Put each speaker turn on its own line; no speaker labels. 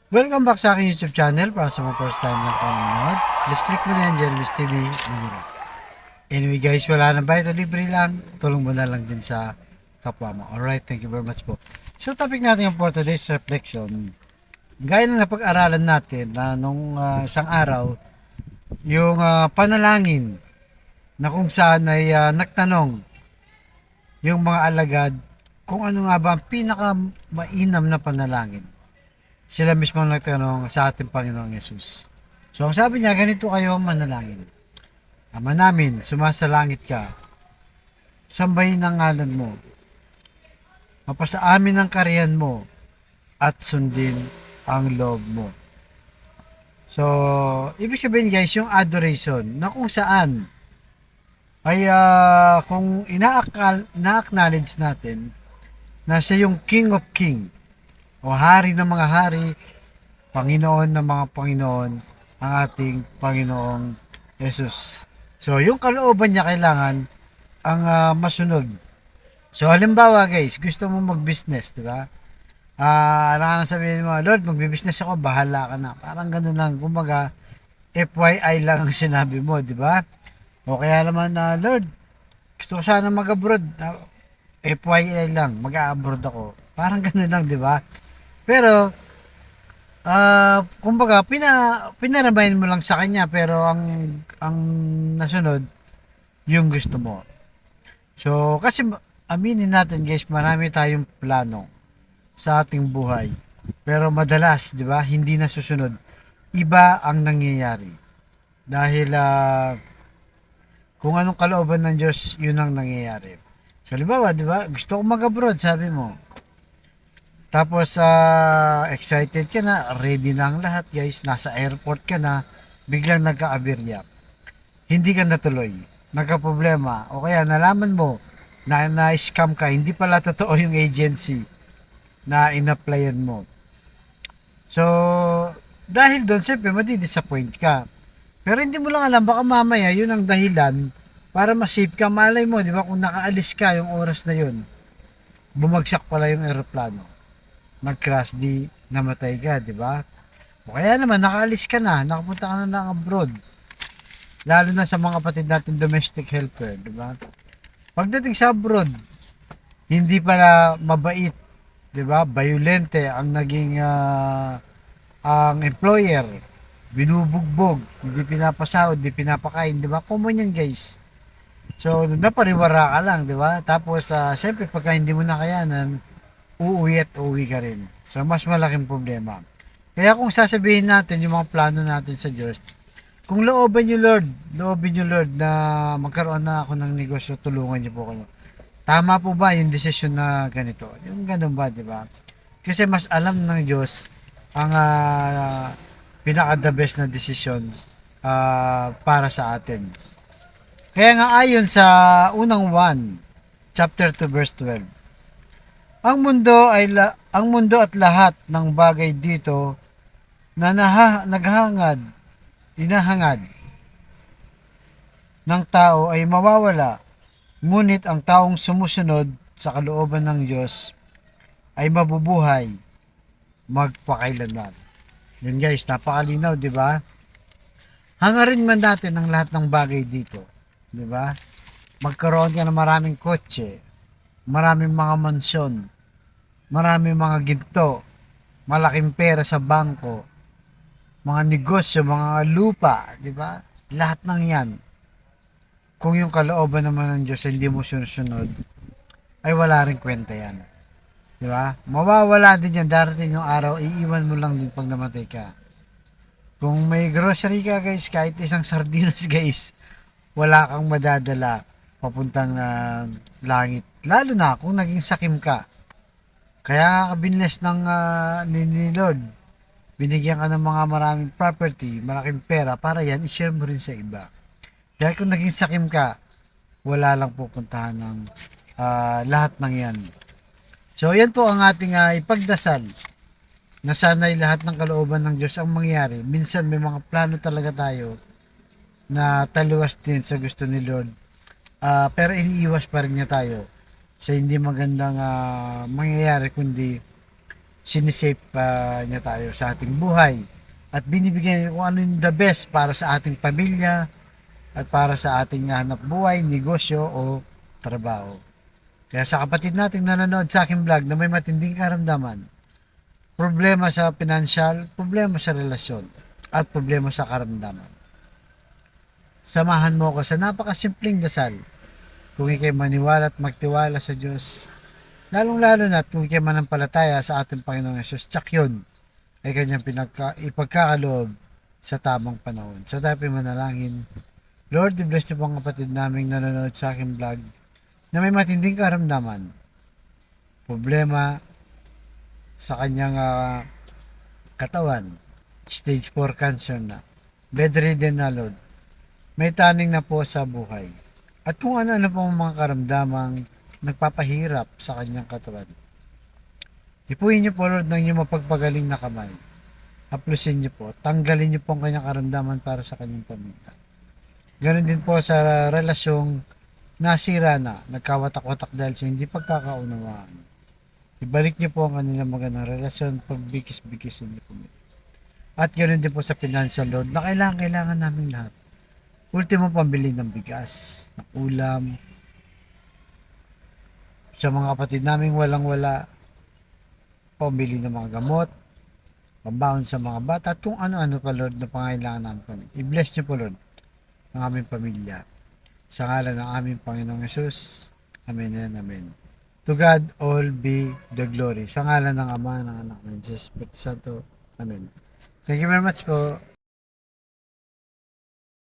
Welcome back sa aking YouTube channel para sa mga first time lang panonood. Please click mo na yan, Jeremy's TV, Manila. Anyway guys, wala nang bayad o libre lang. Tulong mo na lang din sa kapwa mo. Alright, thank you very much po. So topic natin for today's reflection. Gaya ng napag-aralan natin na nung isang araw, yung panalangin na kung saan ay nagtanong yung mga alagad kung ano nga ba ang pinaka mainam na panalangin. Sila mismo ang nagtanong sa ating Panginoong Yesus. So ang sabi niya, ganito kayo manalangin. Ama namin, sumasalangit ka, sambahin ang ngalan mo, mapasa amin ang kariyan mo, at sundin ang loob mo. So, ibig sabihin guys, yung adoration, na kung saan, ay kung ina-acknowledge natin, na siya yung King of King, o Hari ng mga hari, Panginoon ng mga Panginoon, ang ating Panginoong Jesus. So, yung kalooban niya kailangan ang masunod. So, halimbawa guys, gusto mo mag-business, di ba? Ano ka na sabihin mo, Lord, mag-business ako, bahala ka na. Parang ganun lang, kumaga, FYI lang ang sinabi mo, di ba? O kaya naman na, Lord, gusto ko sana mag-abroad. FYI lang, mag-abroad ako. Parang ganun lang, di ba? Pero, kumbaga, pinarabayan mo lang sa kanya, pero ang nasunod, yung gusto mo. So, kasi aminin natin guys, marami tayong plano sa ating buhay. Pero madalas, di ba, hindi nasusunod. Iba ang nangyayari. Dahil kung anong kalooban ng Diyos, yun ang nangyayari. So, halimbawa, di ba, gusto ko mag-abroad, sabi mo. Tapos, excited ka na, ready na ang lahat, guys. Nasa airport ka na, biglang nagka-aberya. Hindi ka natuloy. Nagka-problema. O kaya, nalaman mo na na-scam ka, hindi pala totoo yung agency na in-applyan mo. So, dahil doon, siyempre, madi-disappoint ka. Pero hindi mo lang alam, baka mamaya, yun ang dahilan para masave ka. Malay mo, di ba, kung nakaalis ka yung oras na yun, bumagsak pala yung aeroplano. Nag-crash, di namatay ka, di ba? O kaya naman, nakaalis ka na, nakapunta ka na ng abroad. Lalo na sa mga kapatid natin domestic helper, di ba? Pagdating sa abroad, hindi pala mabait, 'di ba? Violente ang naging ang employer. Binubugbog, hindi pinapasahod, hindi pinapakain, 'di ba? Common 'yan, guys. So, napariwara ka lang, 'di ba? Tapos syempre pagka hindi mo nakayanan, uuwi at uuwi ka rin. So, mas malaking problema. Kaya kung sasabihin natin yung mga plano natin sa Diyos, kung loobin niyo Lord na magkaroon na ako ng negosyo, tulungan niyo po ako. Tama po ba yung desisyon na ganito? Yung ganun ba, di ba? Kasi mas alam ng Diyos ang pinaka the best na desisyon para sa atin. Kaya nga ayon sa unang 1, chapter 2 verse 12. Ang mundo at lahat ng bagay dito na inahangad ng tao ay mawawala. Ngunit ang taong sumusunod sa kalooban ng Diyos ay mabubuhay magpakailanman. Yun guys, napakalinaw, di ba? Hangarin man natin ang lahat ng bagay dito, di ba? Magkaroon ka ng maraming kotse, maraming mga mansyon, maraming mga ginto, malaking pera sa bangko, mga negosyo, mga lupa, di ba? Lahat ng yan. Kung yung kalooban naman ng Diyos hindi mo sinusunod, ay wala rin kwenta yan. Di ba? Mawawala din yan. Darating yung araw, iiwan mo lang din pag namatay ka. Kung may grocery ka guys, kahit isang sardinas guys, wala kang madadala papuntang langit. Lalo na kung naging sakim ka. Kaya binless ng ni Lord. Binigyan ka ng mga maraming property, malaking pera, para yan, i-share mo rin sa iba. Dahil kung naging sakim ka, wala lang pupuntahan ng lahat ng yan. So, yan po ang ating ipagdasal na sana'y lahat ng kalooban ng Diyos ang mangyari. Minsan may mga plano talaga tayo na taliwas din sa gusto ni Lord. Pero iniiwas pa rin niya tayo sa hindi magandang mangyayari, kundi sinisave niya tayo sa ating buhay at binibigyan niya kung ano yung the best para sa ating pamilya at para sa ating hanap buhay, negosyo o trabaho. Kaya sa kapatid nating nanonood sa aking vlog na may matinding karamdaman, problema sa financial, problema sa relasyon, at problema sa karamdaman, samahan mo ko sa napakasimpleng dasal. Kung ikay maniwala at magtiwala sa Diyos, lalong-lalo na at kung ikay manampalataya sa ating Panginoong Yesus, tsak yun ay kanyang ipagkakaloob sa tamang panahon. So tayo manalangin. Lord, i-bless niyo po ang kapatid naming nanonood sa aking vlog na may matinding karamdaman, problema sa kanyang katawan, stage 4 cancer na, bedridden na Lord, may taning na po sa buhay. At kung ano-ano pong mga karamdamang nagpapahirap sa kanyang katawan, ipuhin niyo po Lord ng inyong mapagpagaling na kamay. Aplusin niyo po, tanggalin niyo po ang kanyang karamdaman para sa kanyang pamilya. Ganon din po sa relasyong nasira na, nagkawatak-watak dahil sa hindi pagkakaunawaan. Ibalik niyo po ang kanilang magandang relasyon, pagbikis-bikisin niyo po. At ganoon din po sa financial Lord na kailangan namin lahat. Ultimo, pambili ng bigas, ng ulam, sa mga kapatid naming walang-wala, pambili ng mga gamot, pambaon sa mga bata, at kung ano-ano pa Lord na pangailangan namin. I-bless niyo po Lord ang aming pamilya. Sa ngalan ng aming Panginoong Yesus. Amen and amen. To God all be the glory. Sa ngalan ng Ama, ng Anak, ng Diyos, Espiritu Santo. Amen. Thank you very much po.